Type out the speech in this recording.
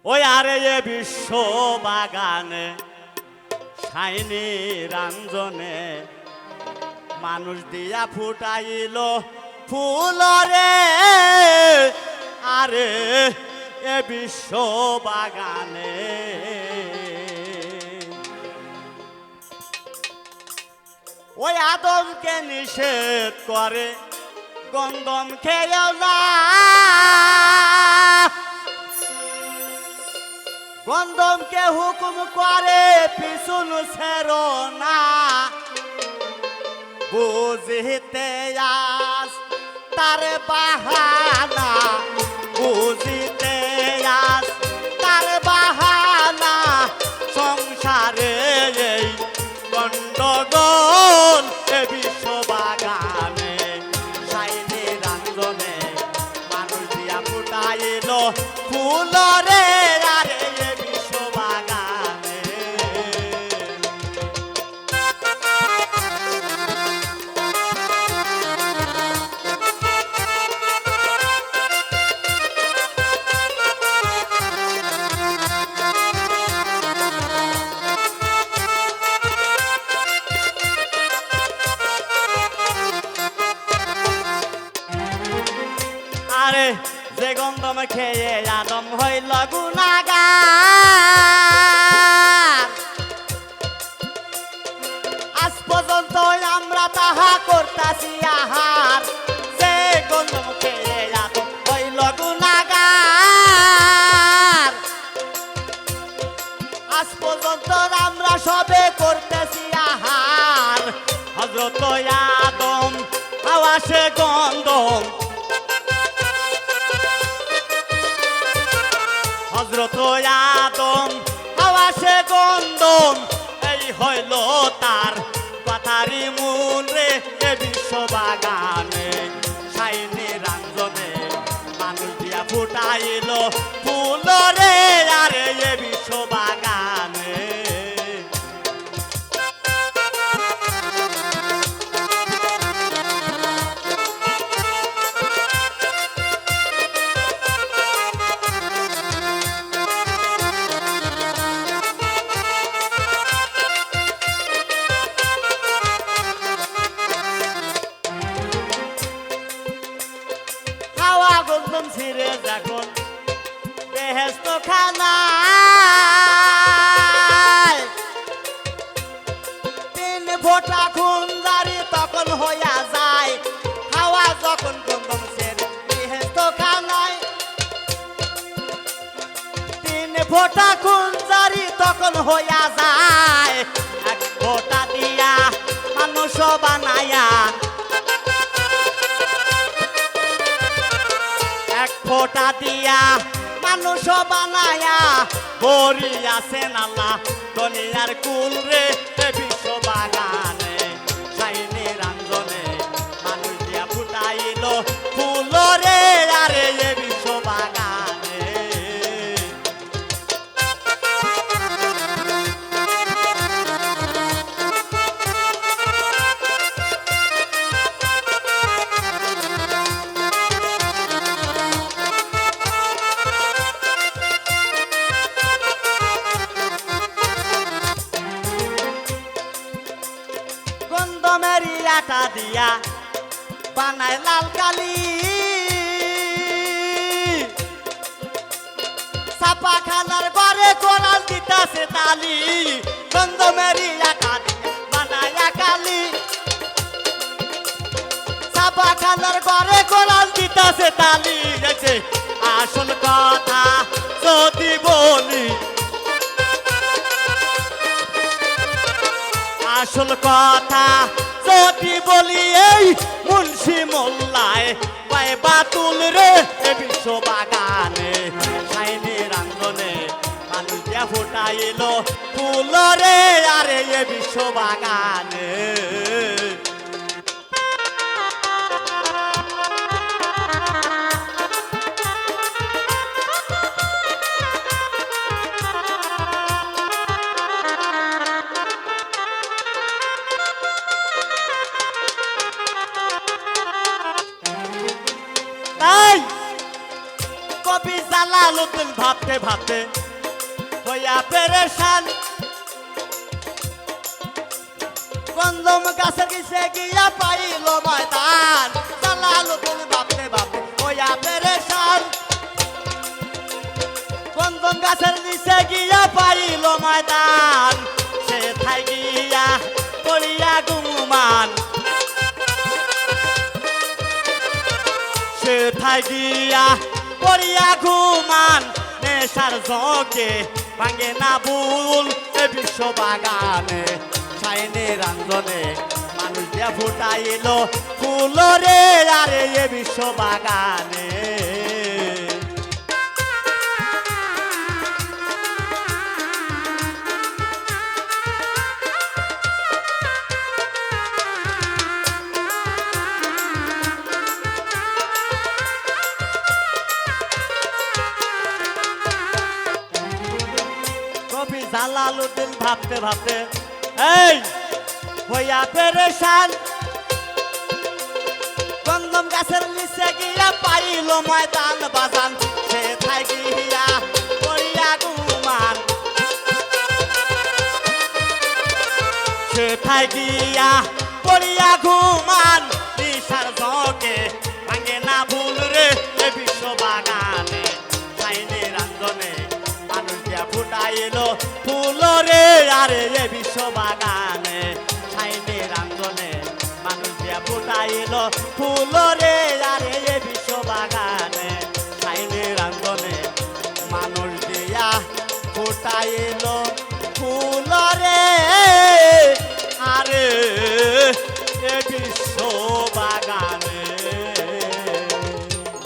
ওই আরে এ বিশ্ব বাগানে সাইনি রঞ্জনে মানুষ দিয়া ফুটাইল ফুল রে আরে এ বিশ্ব বাগানে ওই আদমকে নিষেধ করে গন্ধম খেয়েও না গন্ধমকে হুকুম করে পিছুন ছেড়ো না বুঝিতে আস তার বাহানা বুঝিতে আস তার বাহানা সংসারে এই গন্ডগোল এ বিশ্ব বাগানে সাইনি রঞ্জনে মানুষ দিয়া ফুটাইল ফুল রে আরে এ বিশ্ব বাগানে আরে যে গন্ধম খেয়ে আদম হইল গুনাহগার আজ পর্যন্ত আমরা তাহা করতাছি আহার যে গন্ধম খেয়ে আদম হইল গুনাহগার আজ পর্যন্ত আমরা সবে করতেছি আহার হযরত আদম হাওয়া সে গন্ধম হযরত আদম হাওয়া সে গন্ধম এই হইল তার কথারি মূল রে এ বিশ্ব বাগানে সাইনি রঞ্জনে মানুষ দিয়া ফুটাইল ফুল রে আরে এ বিশ্ব বাগানে গন্ধম ছিঁড়ে যখন বেহেশত খানায় তিন ফোঁটা খুন জারি তখন হইয়া যায় হাওয়া যখন গন্ধম ছেড়ে বেহেশত খানায় তিন ফোঁটা খুন জারি তখন হইয়া যায় এক ফোঁটা দিয়া মানুষ বানায়া এক ফোঁটা দিয়া মানুষ বানায়া বরি আছেন আল্লাহ দুনিয়ার কুল রে এ বিশ্ব বাগানে সাইনি রঞ্জনে মানুষ দিয়া ফুটাইল ফুল রে আরে এ বিশ্ব বাগানে গন্ধমেরি আটা দিয়া বানায় লাল কালি ছাপা খানার ঘরে কোরাল দিতাছে তালি গন্ধমেরি আটা দিয়া বানায় কালি ছাপা খানার ঘরে কোরাল দিতাছে তালি গেছে আসল কথা যদি বলি আসল কথা যদি বলি এই মুন্সি মোল্লায় পায় বাতুল রে এ বিশ্ব বাগানে সাইনি রঞ্জনে মানুষ দিয়া ফুটাইল ফুল রে আরে এ বিশ্ব বাগানে কবি জালাল জালালউদ্দিন ভাবতে ভাবতে হইয়া পেরেশান গন্ধম গাছের নিচে গিয়া পাইল ময়দান জালালউদ্দিন ভাবতে ভাবতে হইয়া পেরেশান গন্ধম গাছের নিচে গিয়া পাইল ময়দান সে থাই গিয়া পড়িয়া গুমান সে থাই গিয়া পড়িয়া ঘুমান নেশার জগে ভাঙে না ভুল এ বিশ্ব বাগানে ছাইনে রাঞ্জনে মানুষ দিয়া ফুটাইল ফুল রে আরে এ বিশ্ব বাগানে কবি জালালউদ্দিন ভাবতে ভাবতে এই হইয়া পেরেশান গন্ধম গাছের নিচে গিয়া পাইল ময়দান বাজান সে থাই গিয়া পড়িয়া গুমান সে থাই গিয়া পড়িয়া ঘুমান নিশার জগে ভাঙে না ভুল রে এ বিশ্ব বাগানে ছাইনে রাঞ্জনে মানুষ দিয়া ফুটাইল ফুল রে আরে এ বিশ্ব বাগানে ছাইনে রাঞ্জনে মানুষ দিয়া ফুটাইল ফুল রে আরে এ বিশ্ব বাগানে ছাইনে রাঞ্জনে মানুষ দিয়া ফুটাইল ফুল রে আরে